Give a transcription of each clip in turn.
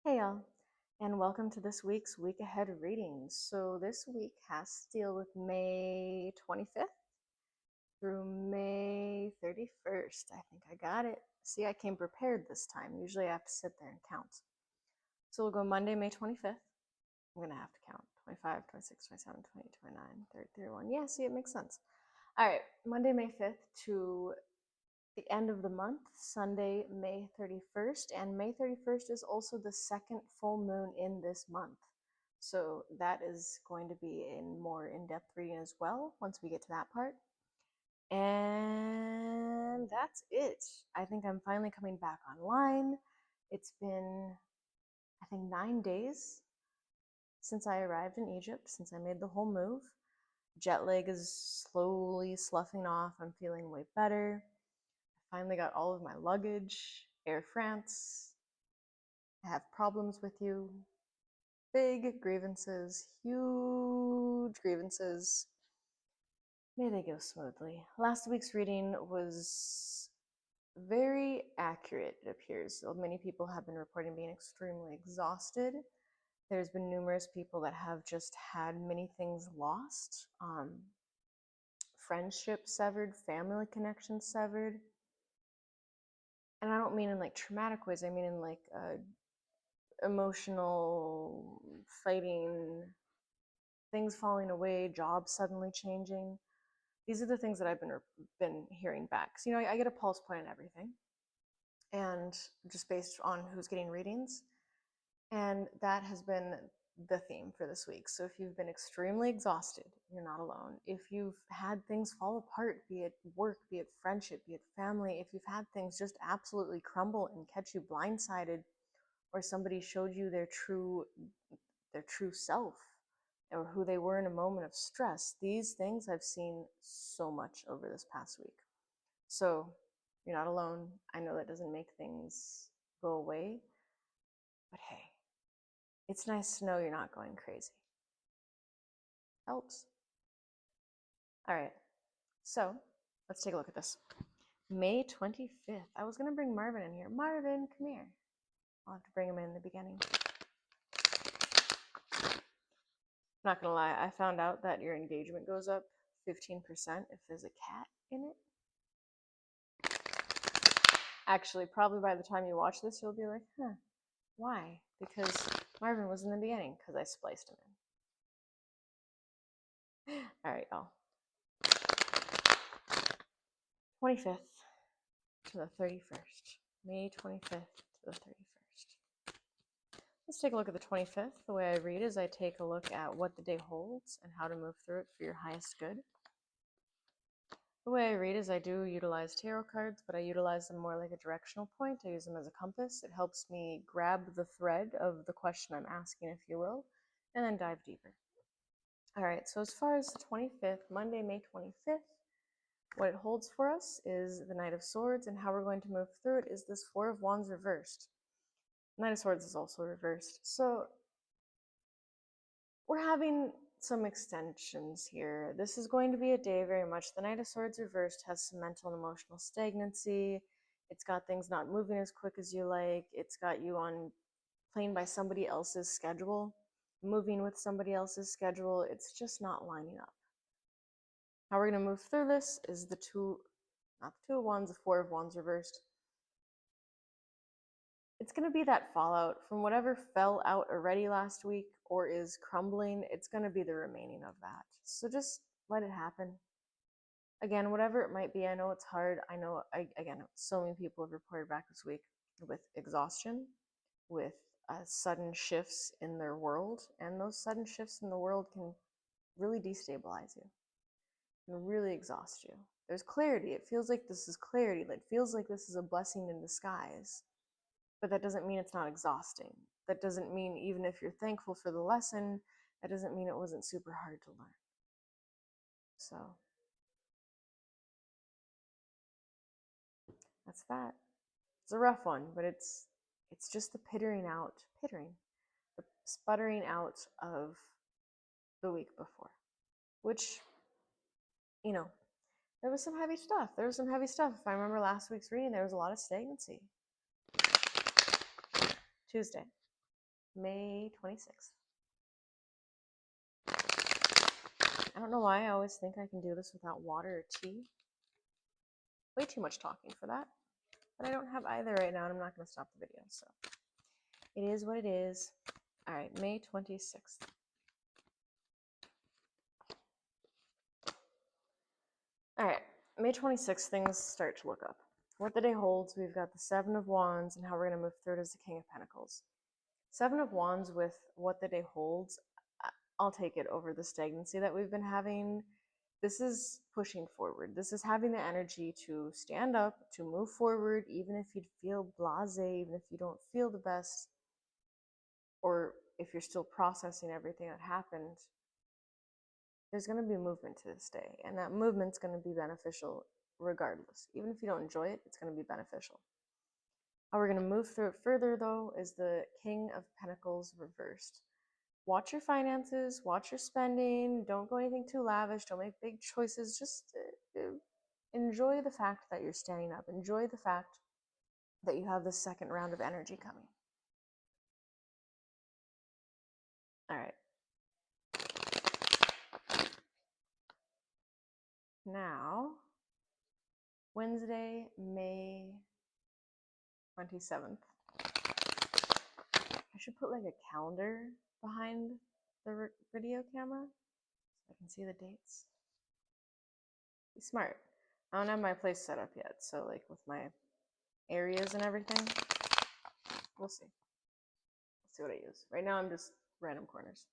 Hey y'all, and welcome to this week's week ahead readings. So this week has to deal with May 25th through May 31st. I think I got it. See, I came prepared this time. Usually I have to sit there and count. So we'll go Monday, May 25th. I'm going to have to count 25, 26, 27, 28, 29, 30, 31. Yeah, see, it makes sense. All right, Monday, May 5th to the end of the month, Sunday, May 31st. And May 31st is also the second full moon in this month. So that is going to be a more in-depth reading as well once we get to that part. And that's it. I think I'm finally coming back online. It's been, I think, 9 days since I arrived in Egypt, since I made the whole move. Jet lag is slowly sloughing off. I'm feeling way better. Finally got all of my luggage. Air France, I have problems with you. Big grievances, huge grievances. May they go smoothly. Last week's reading was very accurate, it appears. So many people have been reporting being extremely exhausted. There's been numerous people that have just had many things lost. Friendship severed, family connections severed. And I don't mean in like traumatic ways, I mean in like emotional fighting, things falling away, jobs suddenly changing. These are the things that I've been hearing back. So, I get a pulse point on everything, and just based on who's getting readings, and that has been the theme for this week. So if you've been extremely exhausted, you're not alone. If you've had things fall apart, be it work, be it friendship, be it family, if you've had things just absolutely crumble and catch you blindsided, or somebody showed you their true self or who they were in a moment of stress, these things I've seen so much over this past week. So you're not alone. I know that doesn't make things go away, but hey, it's nice to know you're not going crazy. Helps. All right, so let's take a look at this. May 25th. I was going to bring Marvin in here. Marvin, come here. I'll have to bring him in the beginning. I'm not going to lie, I found out that your engagement goes up 15% if there's a cat in it. Actually, probably by the time you watch this, you'll be like, why? Because Marvin was in the beginning, because I spliced him in. All right, y'all. 25th to the 31st. May 25th to the 31st. Let's take a look at the 25th. The way I read is I take a look at what the day holds and how to move through it for your highest good. The way I read is I do utilize tarot cards, but I utilize them more like a directional point. I use them as a compass. It helps me grab the thread of the question I'm asking, if you will, and then dive deeper. All right, so as far as the 25th, Monday, May 25th, what it holds for us is the Knight of Swords, and how we're going to move through it is this Four of Wands reversed. Knight of Swords is also reversed. So we're having some extensions here. This is going to be a day very much. The Knight of Swords reversed has some mental and emotional stagnancy. It's got things not moving as quick as you like. It's got you on playing by somebody else's schedule, moving with somebody else's schedule. It's just not lining up. How we're going to move through this is the not the Two of Wands, the Four of Wands reversed. It's going to be that fallout from whatever fell out already last week or is crumbling. It's going to be the remaining of that. So just let it happen. Again, whatever it might be, I know it's hard. I know, again, so many people have reported back this week with exhaustion, with sudden shifts in their world. And those sudden shifts in the world can really destabilize you and really exhaust you. There's clarity. It feels like this is clarity. It feels like this is a blessing in disguise. But that doesn't mean it's not exhausting. That doesn't mean, even if you're thankful for the lesson, that doesn't mean it wasn't super hard to learn. So that's that. It's a rough one, but it's just the the sputtering out of the week before, which, there was some heavy stuff. If I remember last week's reading, there was a lot of stagnancy. Tuesday. May 26th. I don't know why I always think I can do this without water or tea. Way too much talking for that. But I don't have either right now, and I'm not going to stop the video, so it is what it is. All right, May 26th. All right, May 26th, things start to look up. What the day holds, we've got the Seven of Wands, and how we're going to move through it as the King of Pentacles. Seven of Wands with what the day holds, I'll take it over the stagnancy that we've been having. This is pushing forward. This is having the energy to stand up, to move forward, even if you feel blasé, even if you don't feel the best, or if you're still processing everything that happened. There's going to be movement to this day, and that movement's going to be beneficial regardless. Even if you don't enjoy it, it's going to be beneficial. How we're going to move through it further, though, is the King of Pentacles reversed. Watch your finances, watch your spending, don't go anything too lavish, don't make big choices, just enjoy the fact that you're standing up, enjoy the fact that you have this second round of energy coming. All right. Now, Wednesday, May 27th. I should put like a calendar behind the video camera so I can see the dates. Be smart. I don't have my place set up yet, so like with my areas and everything, we'll see. Let's see what I use. Right now I'm just random corners.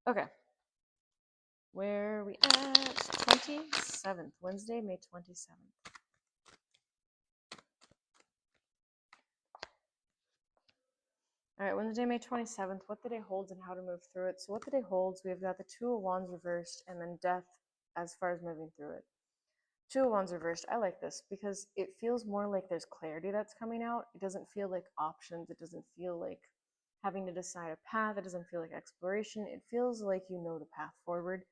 Okay. Where are we at? 27th, Wednesday, May 27th. All right, Wednesday, May 27th, what the day holds and how to move through it. So what the day holds, we've got the Two of Wands reversed and then Death as far as moving through it. Two of Wands reversed, I like this because it feels more like there's clarity that's coming out. It doesn't feel like options. It doesn't feel like having to decide a path. It doesn't feel like exploration. It feels like you know the path forward.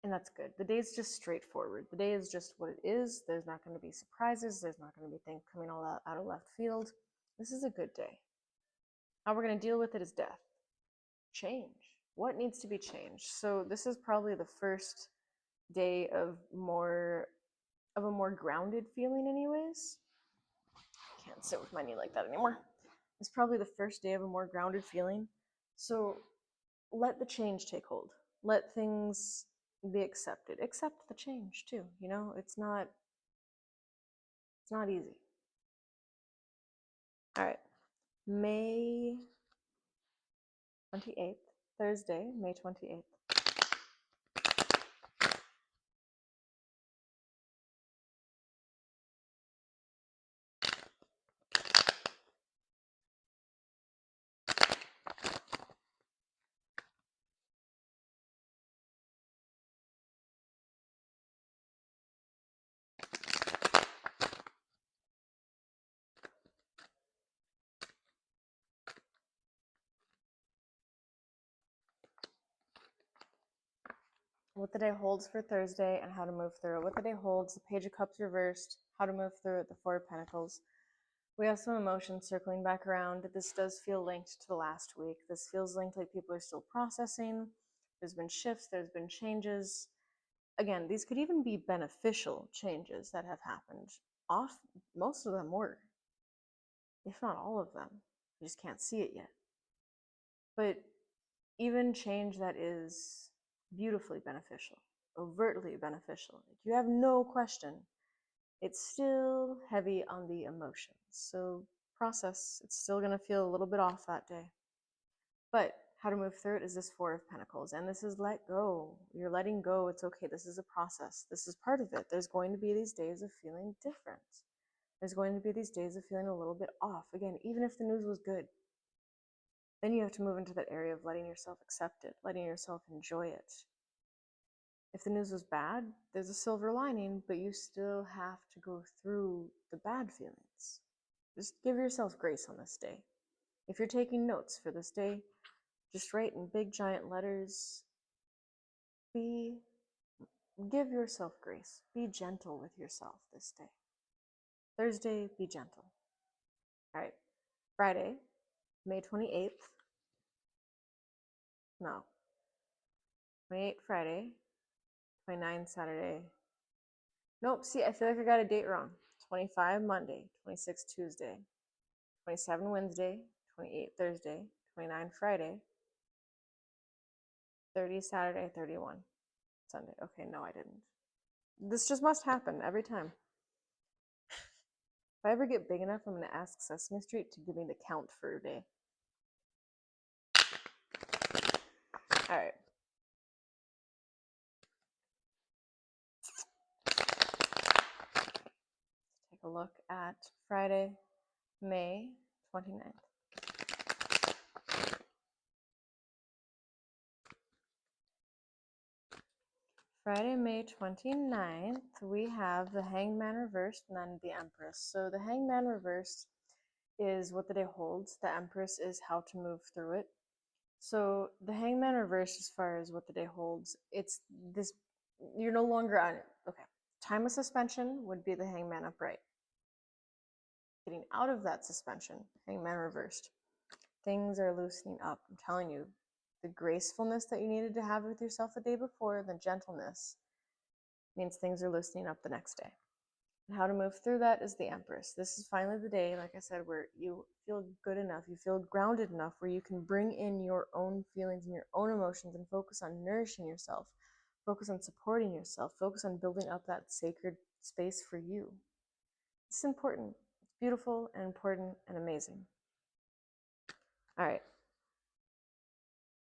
And that's good. The day is just straightforward. The day is just what it is. There's not going to be surprises. There's not going to be things coming all out of left field. This is a good day. How we're going to deal with it is death. Change. What needs to be changed? So this is probably the first day of a more grounded feeling anyways. I can't sit with my knee like that anymore. It's probably the first day of a more grounded feeling. So let the change take hold. Let things be accepted. Accept the change too. You know, it's not easy. All right. May 28th, Thursday, May 28th. What the day holds for Thursday and how to move through it. What the day holds, the Page of Cups reversed, how to move through it, the Four of Pentacles. We have some emotions circling back around. This does feel linked to the last week. This feels linked like people are still processing. There's been shifts, there's been changes. Again, these could even be beneficial changes that have happened. Most of them were, if not all of them. You just can't see it yet. But even change that is beautifully beneficial, overtly beneficial, you have no question, it's still heavy on the emotions. So process, it's still going to feel a little bit off that day. But how to move through it is this Four of Pentacles, and this is let go. You're letting go. It's okay. This is a process. This is part of it. There's going to be these days of feeling different. There's going to be these days of feeling a little bit off. Again, even if the news was good, then you have to move into that area of letting yourself accept it, letting yourself enjoy it. If the news was bad, there's a silver lining, but you still have to go through the bad feelings. Just give yourself grace on this day. If you're taking notes for this day, just write in big giant letters, give yourself grace. Be gentle with yourself this day. Thursday, be gentle. All right, Friday, May 28th. No. 28 Friday. 29 Saturday. Nope, see, I feel like I got a date wrong. 25 Monday. 26 Tuesday. 27 Wednesday. 28 Thursday. 29 Friday. 30 Saturday. 31 Sunday. Okay, no, I didn't. This just must happen every time. If I ever get big enough, I'm going to ask Sesame Street to give me the count for a day. All right. Take a look at Friday, May 29th. Friday, May 29th, we have the Hangman reversed and then the Empress. So the Hangman reversed is what the day holds. The Empress is how to move through it. So the Hangman reversed, as far as what the day holds, it's this, you're no longer on it. Okay. Time of suspension would be the Hangman upright. Getting out of that suspension, Hangman reversed. Things are loosening up. I'm telling you, the gracefulness that you needed to have with yourself the day before, the gentleness, means things are loosening up the next day. And how to move through that is the Empress. This is finally the day, like I said, where you feel good enough, you feel grounded enough, where you can bring in your own feelings and your own emotions and focus on nourishing yourself, focus on supporting yourself, focus on building up that sacred space for you. It's important. It's beautiful and important and amazing. All right.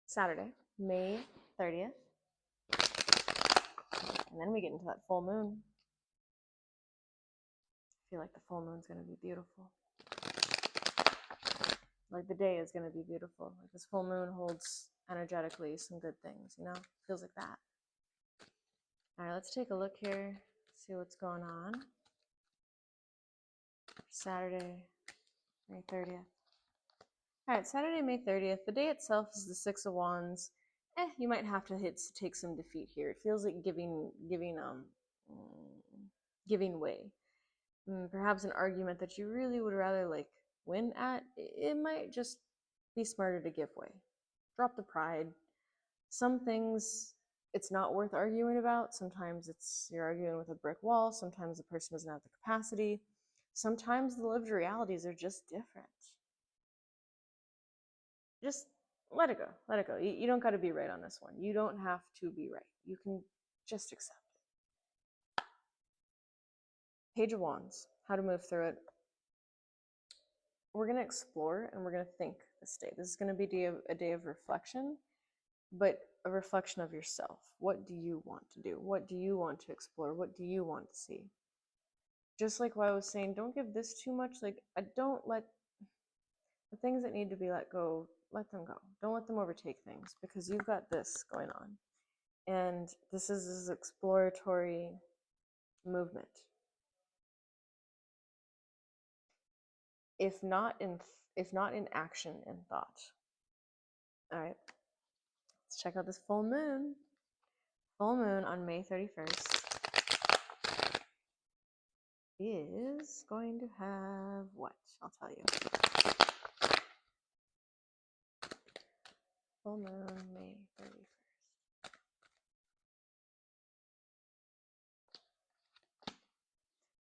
Saturday, May 30th. And then we get into that full moon. I feel like the full moon's going to be beautiful. Like the day is going to be beautiful. Like this full moon holds energetically some good things, you know? Feels like that. All right, let's take a look here, see what's going on. Saturday, May 30th. All right, Saturday, May 30th. The day itself is the Six of Wands. You might have to take some defeat here. It feels like giving way. Perhaps an argument that you really would rather like win at. It might just be smarter to give way. Drop the pride. Some things it's not worth arguing about. Sometimes you're arguing with a brick wall. Sometimes the person doesn't have the capacity. Sometimes the lived realities are just different. Just let it go. Let it go. You don't got to be right on this one. You don't have to be right. You can just accept it. Page of Wands. How to move through it. We're going to explore and we're going to think this day. This is going to be a day of reflection, but a reflection of yourself. What do you want to do? What do you want to explore? What do you want to see? Just like what I was saying, don't give this too much. Like, don't let the things that need to be let go, let them go. Don't let them overtake things, because you've got this going on. And this is this exploratory movement. If not in action, in thought. All right. Let's check out this full moon. Full moon on May 31st is going to have what? I'll tell you. Full moon, May 31st.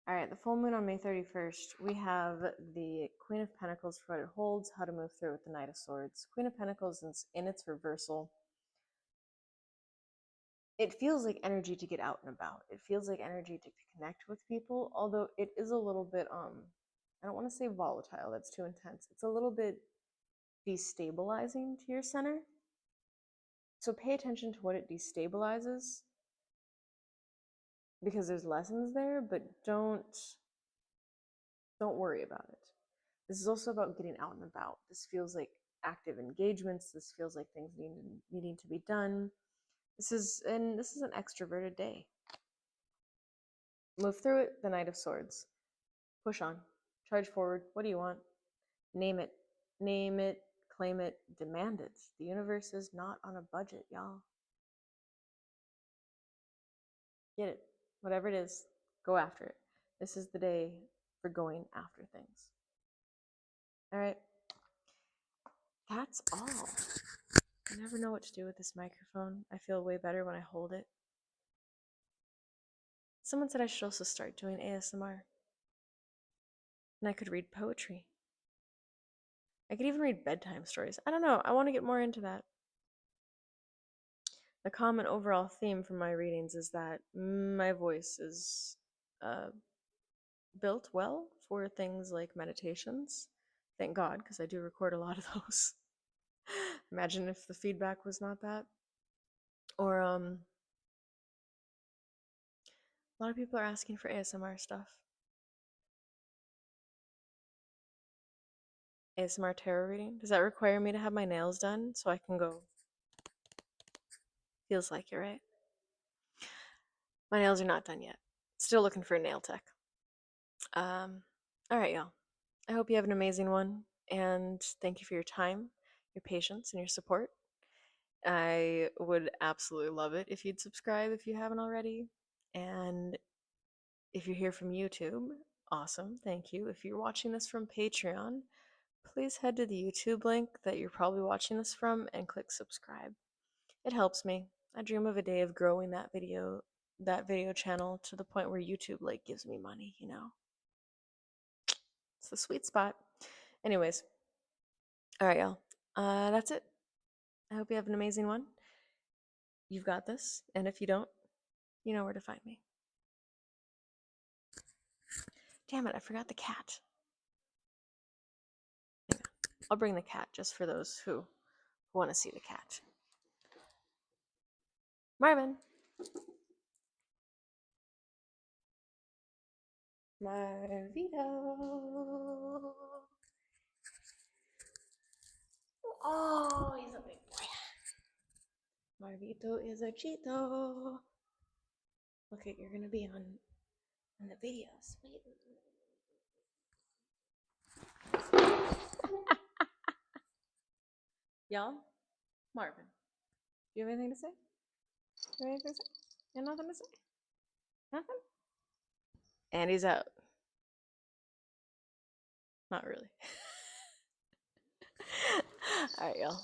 All right, the full moon on May 31st, we have the Queen of Pentacles for what it holds, how to move through with the Knight of Swords. Queen of Pentacles is in its reversal. It feels like energy to get out and about. It feels like energy to connect with people, although it is a little bit, I don't want to say volatile, that's too intense. It's a little bit destabilizing to your center. So pay attention to what it destabilizes, because there's lessons there, but don't worry about it. This is also about getting out and about. This feels like active engagements. This feels like things needing to be done. This is an extroverted day. Move through it, the Knight of Swords. Push on. Charge forward. What do you want? Name it. Name it. Claim it. Demand it. The universe is not on a budget, y'all. Get it. Whatever it is, go after it. This is the day for going after things. All right. that's all. I never know what to do with this microphone. I feel way better when I hold it. Someone said I should also start doing ASMR. And I could read poetry. I could even read bedtime stories. I don't know. I want to get more into that. The common overall theme from my readings is that my voice is built well for things like meditations. Thank God, because I do record a lot of those. Imagine if the feedback was not that. Or a lot of people are asking for ASMR stuff. ASMR tarot reading. Does that require me to have my nails done so I can go? Feels like it, right? My nails are not done yet. Still looking for a nail tech. All right, y'all. I hope you have an amazing one, and thank you for your time, your patience, and your support. I would absolutely love it if you'd subscribe if you haven't already. And if you're here from YouTube, awesome, thank you. If you're watching this from Patreon, please head to the YouTube link that you're probably watching this from and click subscribe. It helps me. I dream of a day of growing that video channel to the point where YouTube like gives me money, you know. It's the sweet spot. Anyways, all right, y'all. That's it. I hope you have an amazing one. You've got this, and if you don't, you know where to find me. Damn it, I forgot the cat. I'll bring the cat just for those who want to see the cat. Marvin. Marvito. Oh, he's a big boy. Marvito is a Cheeto. Look at, you're gonna be on the video. Sweet. Y'all, Marvin, do you have anything to say? You have anything to say? You have nothing to say? Nothing? And he's out. Not really. All right, y'all.